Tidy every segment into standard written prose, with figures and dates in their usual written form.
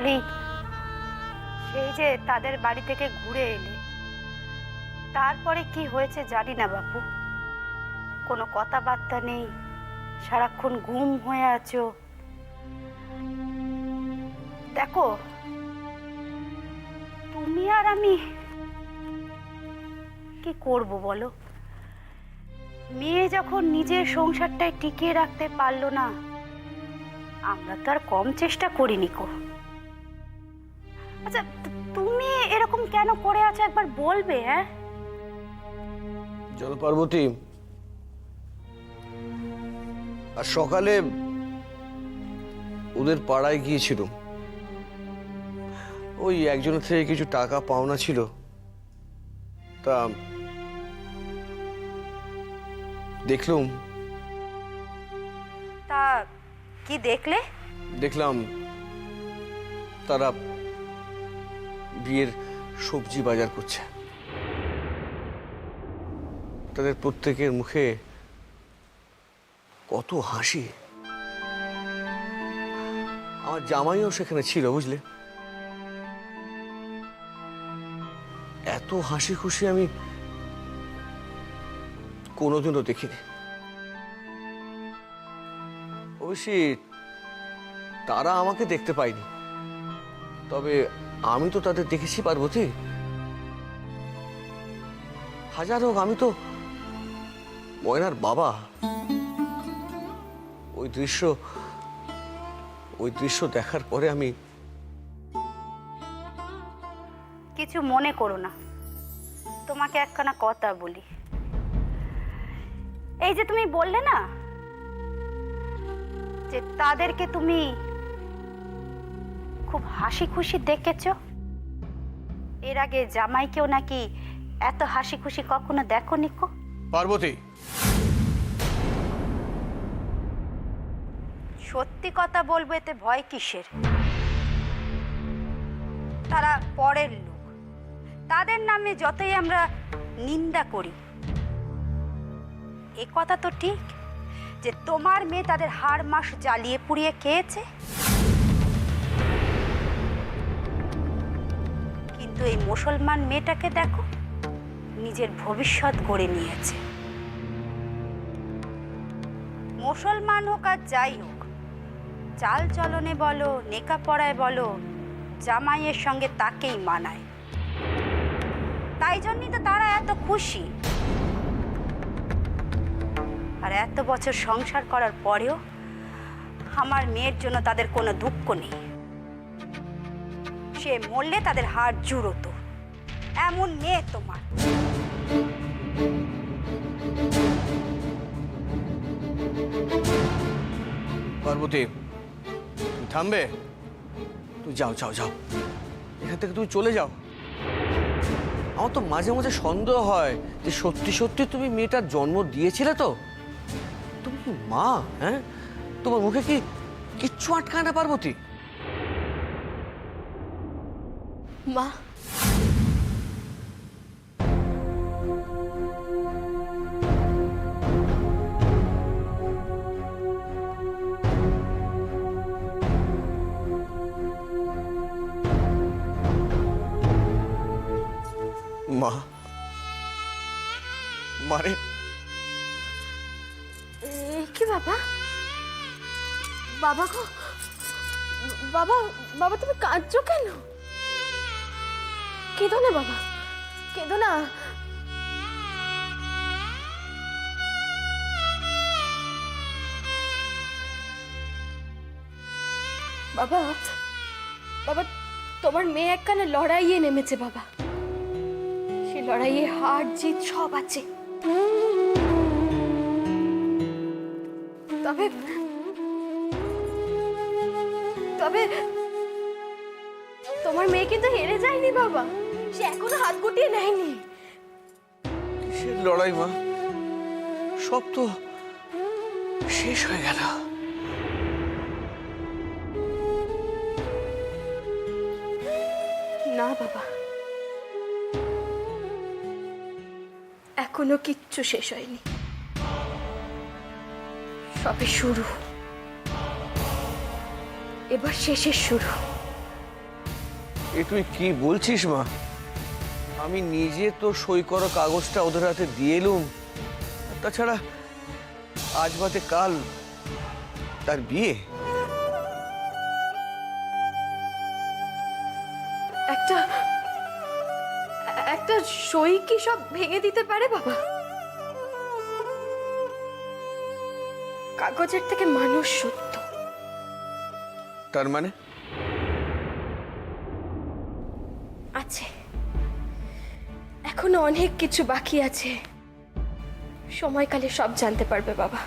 বলি, সেই যে তাদের বাড়ি থেকে ঘুরে এলে, তারপরে কি হয়েছে জানি না বাপু। কোনো কথাবার্তা নেই, সারাক্ষণ গুম হয়ে আছো। দেখো, তুমি আর আমি কি করব বলো? মেয়ে যখন নিজের সংসারটায় টিকিয়ে রাখতে পারলো না, আমরা তো আর কম চেষ্টা করিনি কো। আচ্ছা, তুমি এরকম কেন করে আছো একবার বলবে? হ্যাঁ জলপার্বতী, আর সকালে ওদের পাড়ায় গিয়েছিলাম। ওই একজনের থেকে কিছু টাকা পাওনা ছিল, তা দেখলাম। তা কি দেখলে? দেখলাম তারা বিয়ের সবজি বাজার করছে। তাদের প্রত্যেকের মুখে কত হাসি। আমার জামাইও সেখানে ছিল, বুঝলে? এত হাসি খুশি আমি কোনোদিনও দেখিনি। অবশ্যই তারা আমাকে দেখতে পায়নি, তবে আমি তো তাদের দেখেছি পার্বতী। হাজার হোক, আমি তো ময়নার বাবা। ওই দৃশ্য দেখার পরে আমি... কিছু মনে করো না, তোমাকে একখানা কথা বলি। এই যে তুমি বললে না যে তাদেরকে তুমি খুব হাসি খুশি দেখেছ, এর আগে জামাইকেও নাকি এত হাসি খুশি কখনো দেখোনি কো? পার্বতী, সত্যি কথা বলবো, এতে ভয় কিসের? তারা পরের লোক, তাদের নামে যতই আমরা নিন্দা করি, এ কথা তো ঠিক যে তোমার মেয়ে তাদের হাড় মাস জ্বালিয়ে পুড়িয়ে খেয়েছে। কিন্তু এই মুসলমান মেয়েটাকে দেখো, নিজের ভবিষ্যৎ গড়ে নিয়েছে। মুসলমান হোক আর যাই হোক, চাল চলনে বলো, নেকা পড়ায় বলো, জামাইয়ের সঙ্গে তাকেই মানায়। তাই জন্যই তো তারা এত খুশি। আর এত বছর সংসার করার পরেও আমার মেয়ের জন্য তাদের কোনো দুঃখ নেই। সে মরলে তাদের হাড় জুড়োতো, এমন মেয়ে তোমার। পার্বতী, তুমি থামবে? তুই যাও যাও যাও, এখান থেকে তুমি চলে যাও। আমার তো মাঝে মাঝে সন্দেহ হয় যে সত্যি সত্যি তুমি মেয়েটার জন্ম দিয়েছিলে তো। তুমি কি মা? হ্যাঁ, তোমার মুখে কি কিচ্ছু আটকায় না পার্বতী? মা, মা মানে কি বাবা? বাবা গো, বাবা, বাবা তুমি কাঁদছো কেন? কেঁদো না বাবা, কেঁদো না। বাবা, বাবা তোমার মেয়ে একখানে লড়াইয়ে নেমেছে বাবা। সে লড়াইয়ে হার জিত সব আছে, তবে তবে তোমার মেয়ে কিন্তু হেরে যায়নি বাবা। সে এখনো হাত গুটিয়ে নেয়নি। কিসের লড়াই মা? সব তো শেষ হয়ে গেল। না বাবা, এখনো কিচ্ছু শেষ হয়নি, সবে শুরু। এবার শেষের শুরু। এ তুই কি বলছিস মা? আমি নিজে তো সই করা কাগজটা ওদের হাতে দিয়ে এলুম। তাছাড়া আজ বাদে কাল তার বিয়ে। একটা একটা সই কি সব ভেঙে দিতে পারে বাবা? কাগজের থেকে মানুষ সত্য। তার মানে আছে, এখনো অনেক কিছু বাকি আছে। সময়কালে সব জানতে পারবে বাবা।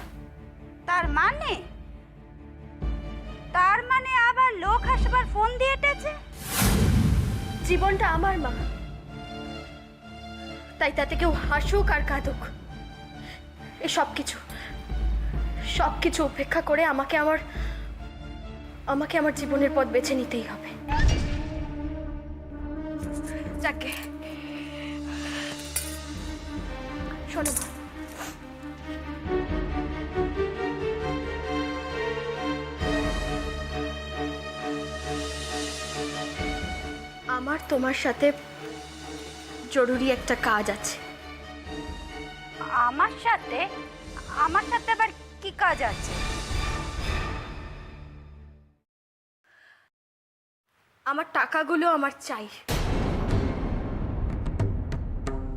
তার মানে আবার লোক হাসবার ফোন দিয়ে এটেছে। জীবনটা আমার মা, তাই তাতে কেউ হাসুক আর কাঁদুক, এই সবকিছু উপেক্ষা করে আমাকে আমার জীবনের পথ বেছে নিতেই হবে। যাকে শোনো মা, আমার তোমার সাথে জরুরি একটা কাজ আছে। আমার সাথে আবার কি কাজ আছে? আমার টাকাগুলো আমার চাই।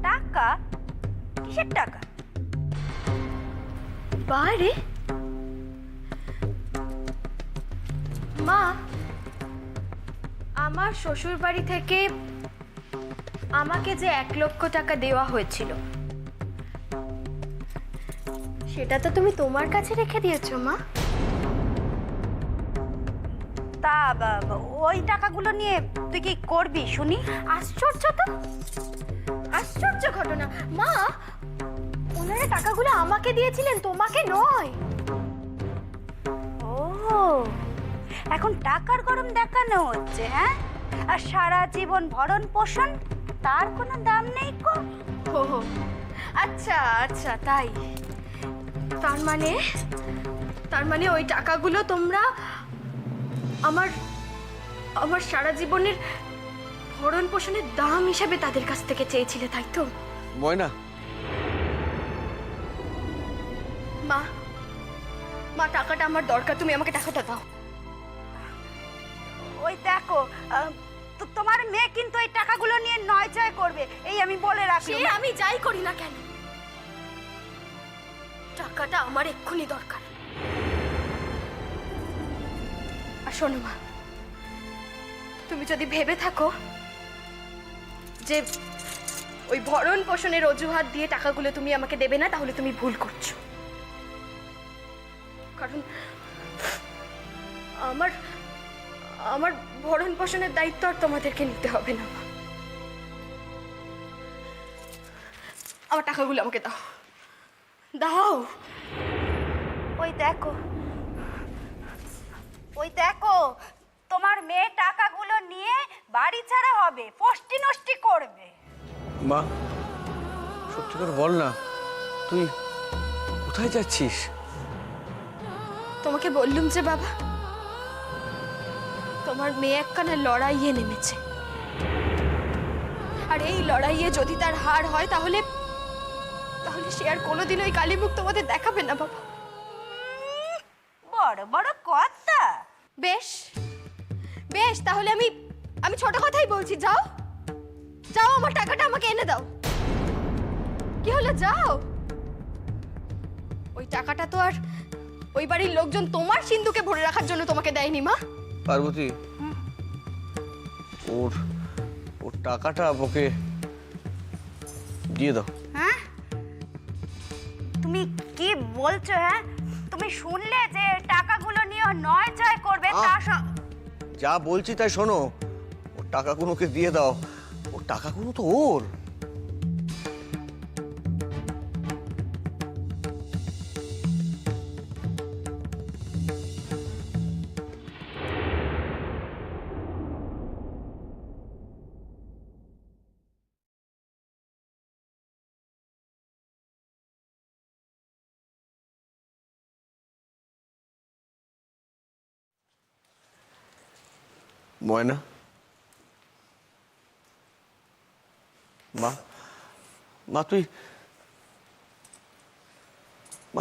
টাকা? কিসের টাকা? বারে মা, আমার শ্বশুর বাড়ি থেকে আমাকে যে 1,00,000 টাকা দেওয়া হয়েছিল, সেটা তো তুমি তোমার কাছে রেখে দিয়েছো মা। তা ওই টাকাগুলো নিয়ে তুই কি করবি শুনি? আশ্চর্য তো, আশ্চর্য ঘটনা মা। ওনারা টাকাগুলো আমাকে দিয়েছিলেন, তোমাকে নয়। ও, এখন টাকার গরম দেখানো হচ্ছে, হ্যাঁ? আর সারা জীবন ভরণ পোষণ, তার কোনো দাম নেই কো? হো হো, আচ্ছা আচ্ছা, তাই। তার মানে ওই টাকাগুলো তোমরা আমার সারা জীবনের ভরণ পোষণের দাম হিসেবে তাদের কাছ থেকে চেয়েছিলে, তাই তো? ময়না, মা টাকাটা আমার দরকার, তুমি আমাকে টাকাটা দাও। ওই দেখো, তোমার মেয়ে কিন্তু এই টাকাগুলো নিয়ে নয়জয় করবে, এই আমি বলে রাখি। সে আমি যাই করি না কেন, টাকাটা আমার এক্ষুনি দরকার। আর শোনো মা, তুমি যদি ভেবে থাকো যে ওই ভরণ পোষণের অজুহাত দিয়ে টাকাগুলো তুমি আমাকে দেবে না, তাহলে তুমি ভুল করছো। কারণ আমার ভরণ পোষণের দায়িত্ব আর তোমাদেরকে নিতে হবে না। আমার টাকাগুলো আমাকে দাও, দাও। ওই দেখো তোমার মেয়ে টাকাগুলো নিয়ে বাড়ি ছাড়া হবে, ফষ্টি নষ্টি করবে। মা সত্যি করে বল না, তুই কোথায় যাচ্ছিস? তোমাকে বললুম যে বাবা, তোমার মেয়ে একখানা লড়াইয়ে নেমেছে, আর এই লড়াইয়ে যদি তার হার হয়, তাহলে সে আর কোনোদিন ওই কালী মুখ তোমাদের দেখাবে না বাবা। বড় বড় কথা। বেশ বেশ, তাহলে আমি ছোট কথাই বলছি, যাও যাও, আমার টাকাটা আমাকে এনে দাও। কি হলো, যাও। ওই টাকাটা তো আর ওই বাড়ির লোকজন তোমার সিন্ধুকে ভরে রাখার জন্য তোমাকে দেয়নি মা। পার্বতী, ওর টাকাটা ওকে দিয়ে দাও। হ্যাঁ, তুমি কি বলছো? হ্যাঁ, তুমি শুনলে যে টাকাগুলো নিয়ে নয়জয় করবে? যা বলছি তাই শোনো, ওর টাকাগুলোকে দিয়ে দাও। ওর টাকাগুলো তো ওর। ময়না, মা মা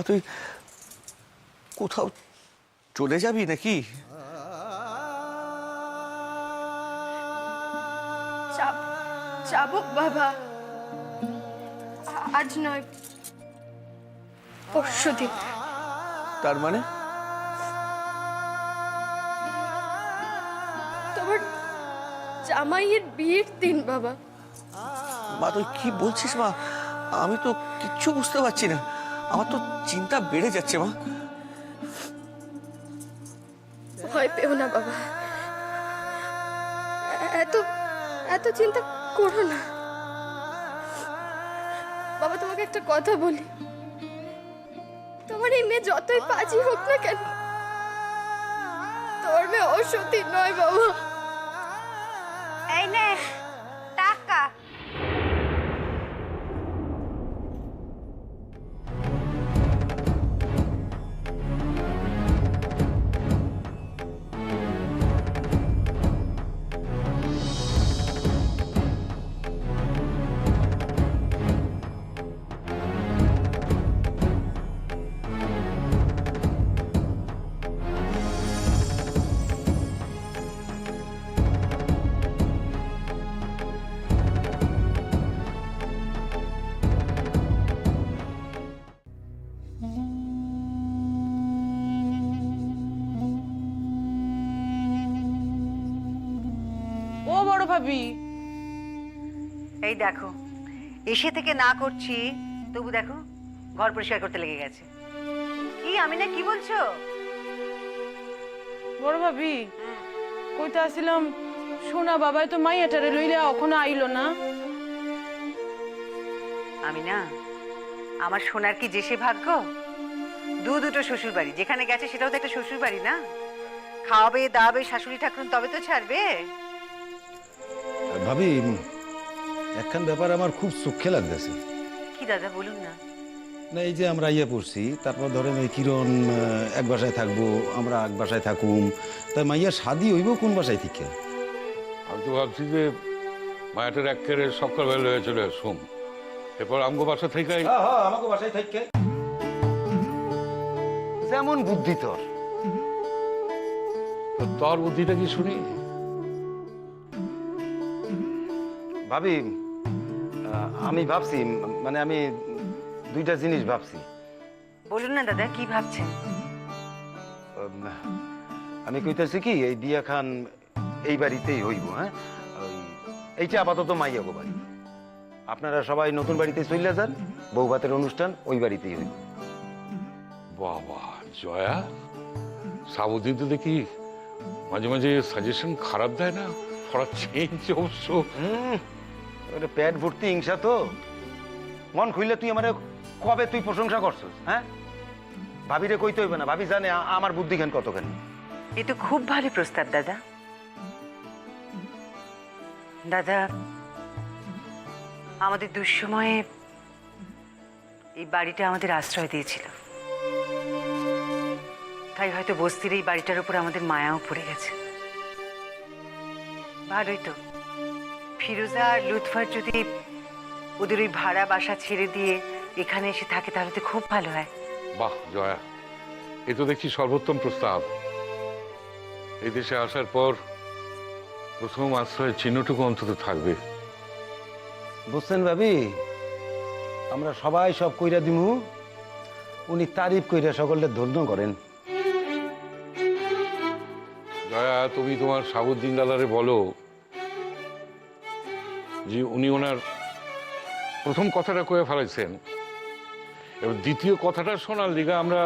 তুই কোথাও চলে যাবি নাকি? যাবো বাবা, আজ নয় পরশুদিন। তার মানে? তোমার জামাইয়ের বিয়ের দিন বাবা। মা তুই কি বলছিস মা? আমি তো কিচ্ছু বুঝতে পারছি না, আমার তো চিন্তা বেড়ে যাচ্ছে মা। ভয় পেও না বাবা, এত এত চিন্তা করো না বাবা। তোমাকে একটা কথা বলি, তোমার এই মেয়ে যতই পাজি হোক না কেন, তোমার মেয়ে অসতী নয় বাবা। এই নে টাকা। ও বড় ভাবি, এই দেখো, এসে থেকে না করছি তবু দেখো ঘর পরিষ্কার করতে লেগে গেছে। কি আমি না কি বলছো? বড় ভাবি কইতে আসছিলাম, সোনা বাবাই তো মাইয়াটারে লইলে এখনো আইলো না। আমি না, আমার সোনার কি যে সে ভাগ্য? দুটো শ্বশুর বাড়ি, যেখানে গেছে সেটাও তো একটা শ্বশুর বাড়ি না? খাওয়াবে দাওয়াবে শাশুড়ি ঠাকুরন, তবে তো ছাড়বে। ভাবি, একখান ব্যাপার আমার খুব চোখে লাগতেছে। কি দাদা বলুন না। না, এই যে আমরা ইয়ে পড়ছি, তারপর ধরেন এই কিরণ এক বাসায় থাকবো, আমরা এক বাসায় থাকুম, তাই মাইয়ার শাদি হইব কোন বাসায় থেকে? আমি তো ভাবছি যে মায়াটার একেবারে সকালবেলা হয়ে চলে আসুম, এরপর আমগো বাসা থেকে আমাকে বাসায় থেকে। যেমন বুদ্ধি তোর। তোর বুদ্ধিটা কি শুনি। ভাবি, আমি ভাবছি, মানে আমি দুইটা জিনিস ভাবছি। বলুন না দাদা, কি ভাবছেন? আমি কইতেছি কি, এই বিয়া খান এই বাড়িতেই হইব। হ্যাঁ, এইটা আপাতত মাইয়াগো বাড়ি, আপনারা সবাই নতুন বাড়িতে চলে যান, বউ ভাতের অনুষ্ঠান ওই বাড়িতেই হইব। বাবা জয়া, সাবুদ্দিন তো দেখি মাঝে মাঝে সাজেশন খারাপ দেয় না, ফর চেঞ্জ অবশ্য। পেট ভর্তি হিংসা তো। মন খুইলে তুই আমার কবে তুই প্রশংসা করছিস? হ্যাঁ, ভাবিরে কইতে হইবে না, ভাবি জানে আমার বুদ্ধি জ্ঞান কতখানি। এ তো খুব ভালো প্রস্তাব দাদা। দাদা, আমাদের দুঃসময়ে এই বাড়িটা আমাদের আশ্রয় দিয়েছিল, তাই হয়তো বস্তির এই বাড়িটার উপর আমাদের মায়াও পড়ে গেছে। ভালোই তো, ফিরোজা আর লুৎফার যদি ওদের ওই ভাড়া বাসা ছেড়ে দিয়ে এখানে এসে থাকে তাহলে তো খুব ভালো হয়। বাহ জয়া, এ তো দেখছি সর্বোত্তম প্রস্তাব। এই দেশে আসার পর প্রথম আশ্রয়ের চিহ্নটুকু অন্তত থাকবে। বুঝছেন ভাবি, আমরা সবাই সব কইরা দিমু, উনি তারিফ কইরা সকলের ধন্য করেন। জয়া, তুমি তোমার সাবুদ্দিন দাদারে বলো যে উনি ওনার প্রথম কথাটা কয়ে ফেলাইছেন, এবার দ্বিতীয় কথাটা শোনার লিগা আমরা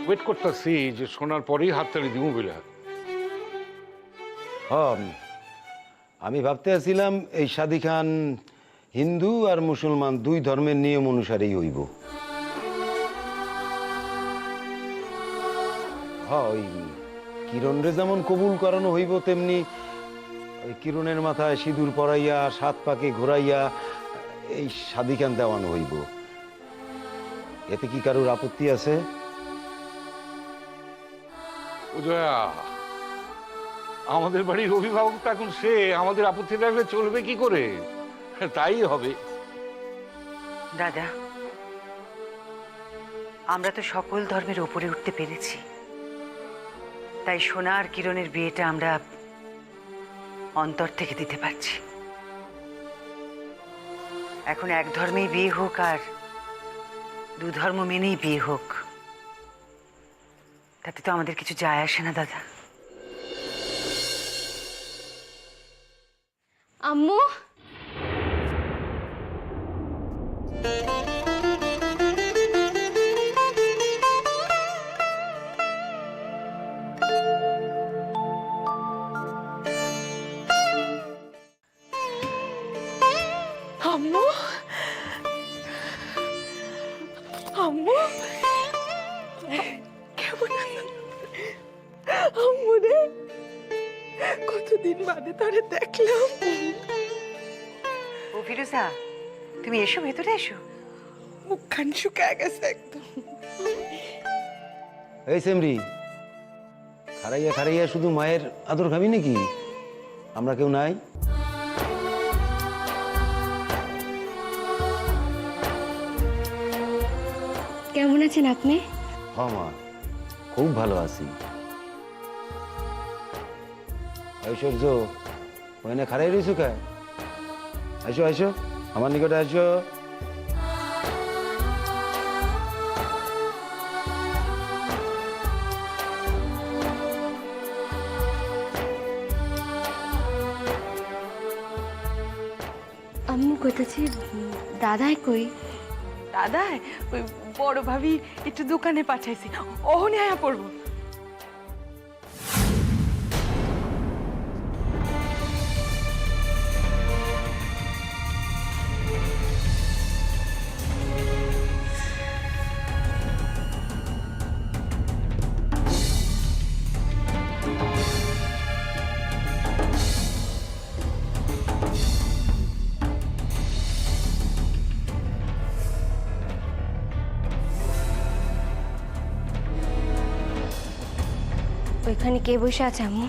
ওয়েট করতেছি, যে শোনার পরেই হাততালি দিব বলে। আমি ভাবতে আছিলাম এই শাদি খান হিন্দু আর মুসলমান দুই ধর্মের নিয়ম অনুসারেই হইব। ওই কিরণরে যেমন কবুল করানো হইব, তেমনি ওই কিরণের মাথায় সিঁদুর পরাইয়া সাত পাকে ঘোরাইয়া এই শাদি খান দেওয়ানো হইব। এতে কি কারোর আপত্তি আছে? ও জয়া, আমাদের বাড়ির অভিভাবকটা এখন সে, আমাদের আপত্তি রাখলে চলবে কি করে? তাই হবে। দাদা, আমরা তো সকল ধর্মের উপরে উঠতে পেরেছি, তাই সোনা আর কিরণের বিয়েটা আমরা অন্তর থেকে দিতে পারছি। এখন এক ধর্মেই বিয়ে হোক আর দু ধর্ম মেনেই বিয়ে হোক, তাতে তো আমাদের কিছু যায় আসে না দাদা। আম্মু, আম্মু, আম্মু, কেমন আছো? আম্মু রে, কতদিন বাদে তোরে দেখলাম। ও ফিরোজা, তুমি এসো, ভেতরে এসো। মুখখান শুকায় গেছে একদম। এই সেমরি, খারাইয়া খারাইয়া শুধু মায়ের আদর খাবি নাকি? আমরা কেউ নাই? কেমন আছেন আপনি? হ মা, খুব ভালো আছি। ঐশ্বর্য, ওখানে খারাই রয়েছো কে? আইসো আইসো, আমার নিকটে আইসো। আম্মু কইতেছি, দাদাই কই? দাদা, ওই বড় ভাবি একটু দোকানে পাঠাইছি, ওহনি আয়া পড়বো। ওইখানে কে বসে আছে আম্মু?